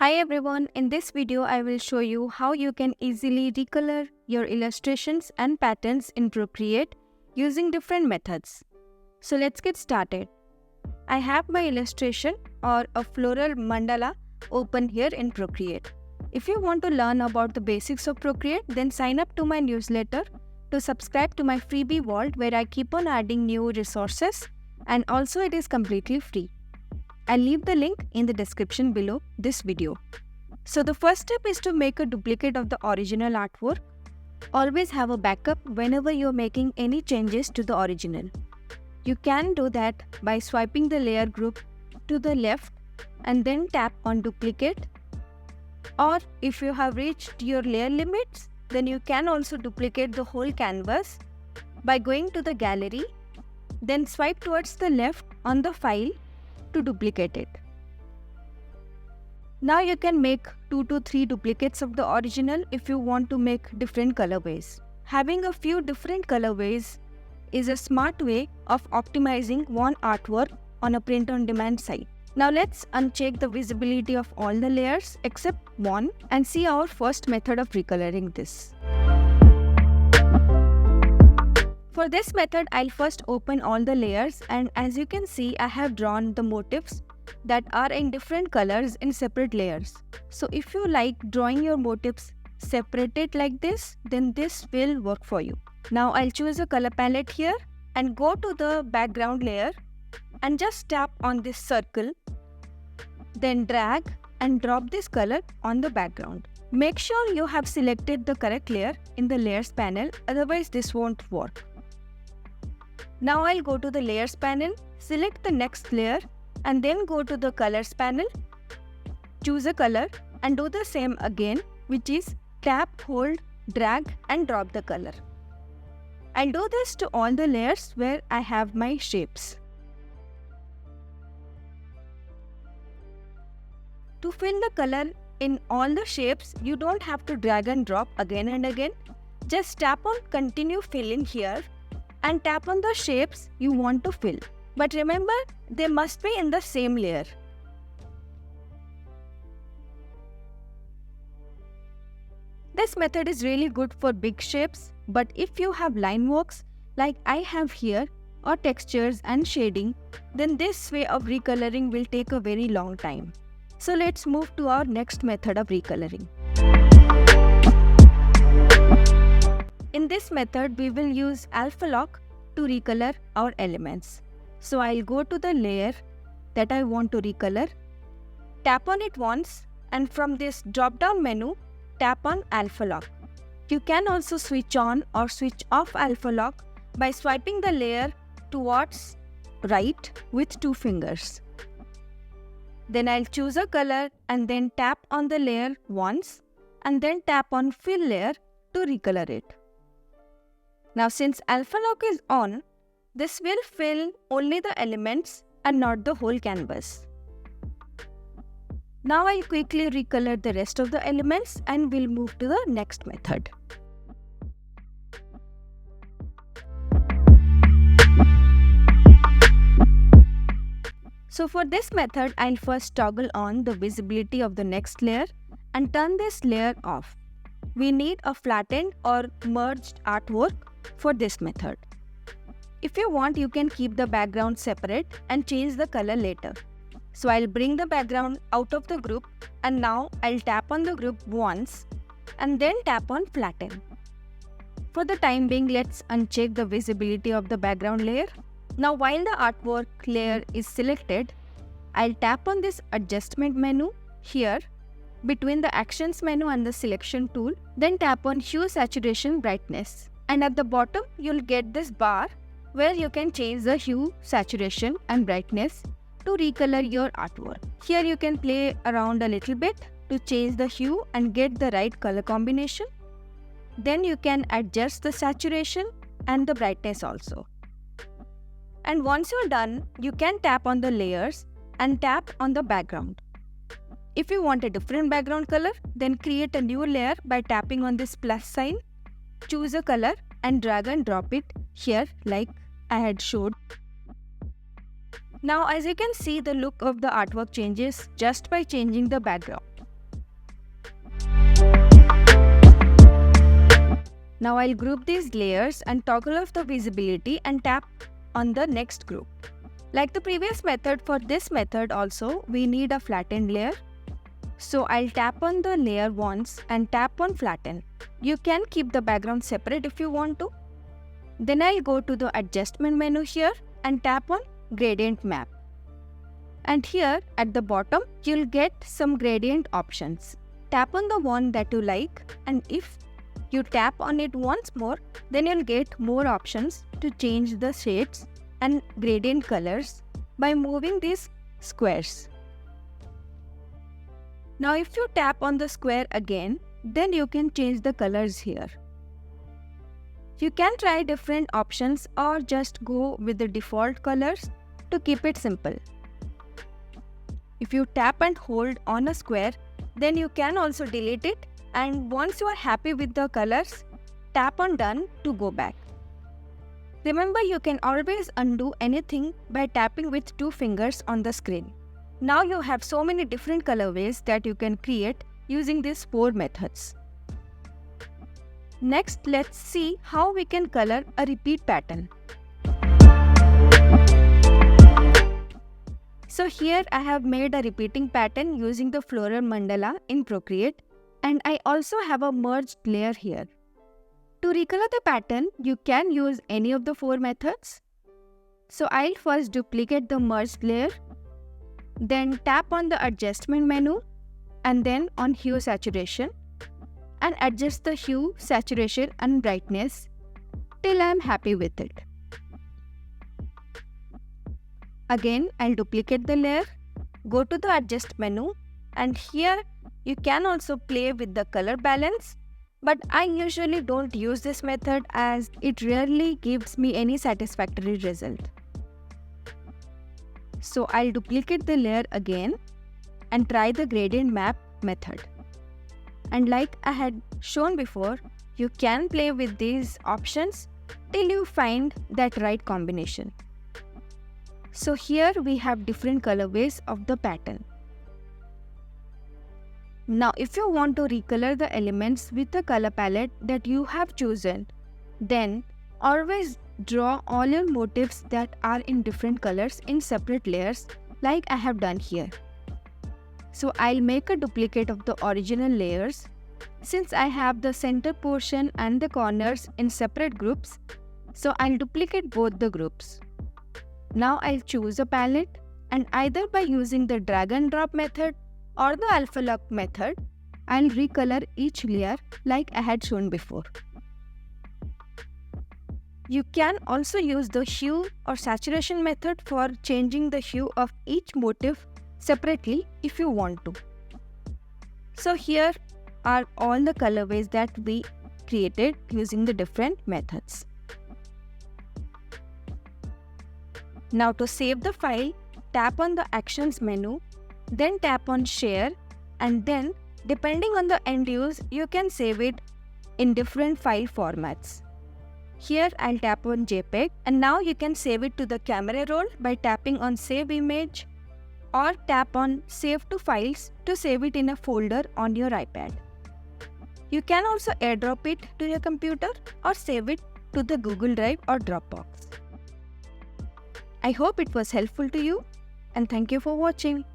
Hi everyone, in this video I will show you how you can easily recolor your illustrations and patterns in Procreate using different methods. So let's get started. I have my illustration or a floral mandala open here in Procreate. If you want to learn about the basics of Procreate, then sign up to my newsletter to subscribe to my freebie vault where I keep on adding new resources, and also it is completely free. I'll leave the link in the description below this video. So the first step is to make a duplicate of the original artwork. Always have a backup whenever you're making any changes to the original. You can do that by swiping the layer group to the left and then tap on duplicate. Or if you have reached your layer limits, then you can also duplicate the whole canvas by going to the gallery, then swipe towards the left on the file to duplicate it. Now you can make 2 to 3 duplicates of the original if you want to make different colorways. Having a few different colorways is a smart way of optimizing one artwork on a print-on-demand site. Now let's uncheck the visibility of all the layers except one and see our first method of recoloring this. For this method, I'll first open all the layers, and as you can see, I have drawn the motifs that are in different colors in separate layers. So if you like drawing your motifs separated like this, then this will work for you. Now I'll choose a color palette here and go to the background layer and just tap on this circle, then drag and drop this color on the background. Make sure you have selected the correct layer in the layers panel, otherwise this won't work. Now I'll go to the layers panel, select the next layer and then go to the colors panel, choose a color and do the same again, which is tap, hold, drag and drop the color. I'll do this to all the layers where I have my shapes. To fill the color in all the shapes, you don't have to drag and drop again and again. Just tap on continue filling here and tap on the shapes you want to fill. But remember, they must be in the same layer. This method is really good for big shapes, but if you have line works like I have here or textures and shading, then this way of recoloring will take a very long time. So let's move to our next method of recoloring. In this method, we will use alpha lock to recolor our elements. So I'll go to the layer that I want to recolor, tap on it once, and from this drop-down menu, tap on alpha lock. You can also switch on or switch off alpha lock by swiping the layer towards right with 2 fingers. Then I'll choose a color and then tap on the layer once and then tap on fill layer to recolor it. Now since alpha lock is on, this will fill only the elements and not the whole canvas. Now I'll quickly recolor the rest of the elements and we'll move to the next method. So for this method, I'll first toggle on the visibility of the next layer and turn this layer off. We need a flattened or merged artwork for this method. If you want, you can keep the background separate and change the color later. So I'll bring the background out of the group and now I'll tap on the group once and then tap on flatten. For the time being, let's uncheck the visibility of the background layer. Now while the artwork layer is selected, I'll tap on this adjustment menu here between the actions menu and the selection tool, then tap on hue, saturation, brightness. And at the bottom, you'll get this bar where you can change the hue, saturation and brightness to recolor your artwork. Here you can play around a little bit to change the hue and get the right color combination. Then you can adjust the saturation and the brightness also. And once you're done, you can tap on the layers and tap on the background. If you want a different background color, then create a new layer by tapping on this plus sign, choose a color and drag and drop it here like I had showed. Now as you can see, the look of the artwork changes just by changing the background. Now I'll group these layers and toggle off the visibility and tap on the next group. Like the previous method, for this method also, we need a flattened layer. So I'll tap on the layer once and tap on flatten. You can keep the background separate if you want to. Then I'll go to the adjustment menu here and tap on gradient map. And here at the bottom, you'll get some gradient options. Tap on the one that you like, and if you tap on it once more, then you'll get more options to change the shades and gradient colors by moving these squares. Now if you tap on the square again, then you can change the colors here. You can try different options or just go with the default colors to keep it simple. If you tap and hold on a square, then you can also delete it, and once you are happy with the colors, tap on done to go back. Remember, you can always undo anything by tapping with 2 fingers on the screen. Now you have so many different colorways that you can create using these 4 methods. Next, let's see how we can color a repeat pattern. So here I have made a repeating pattern using the floral mandala in Procreate, and I also have a merged layer here. To recolor the pattern, you can use any of the 4 methods. So I'll first duplicate the merged layer, then tap on the adjustment menu and then on hue saturation and adjust the hue, saturation and brightness till I am happy with it. Again, I'll duplicate the layer, go to the adjust menu, and here you can also play with the color balance, but I usually don't use this method as it rarely gives me any satisfactory result. So I'll duplicate the layer again and try the gradient map method. And like I had shown before, you can play with these options till you find that right combination. So here we have different colorways of the pattern. Now if you want to recolor the elements with the color palette that you have chosen, then always draw all your motifs that are in different colors in separate layers like I have done here. So I'll make a duplicate of the original layers. Since I have the center portion and the corners in separate groups, so I'll duplicate both the groups. Now I'll choose a palette, and either by using the drag and drop method or the alpha lock method, I'll recolor each layer like I had shown before. You can also use the hue or saturation method for changing the hue of each motif separately if you want to. So here are all the colorways that we created using the different methods. Now to save the file, tap on the Actions menu, then tap on Share, and then depending on the end use, you can save it in different file formats. Here I'll tap on JPEG, and now you can save it to the camera roll by tapping on Save Image or tap on Save to Files to save it in a folder on your iPad. You can also airdrop it to your computer or save it to the Google Drive or Dropbox. I hope it was helpful to you, and thank you for watching.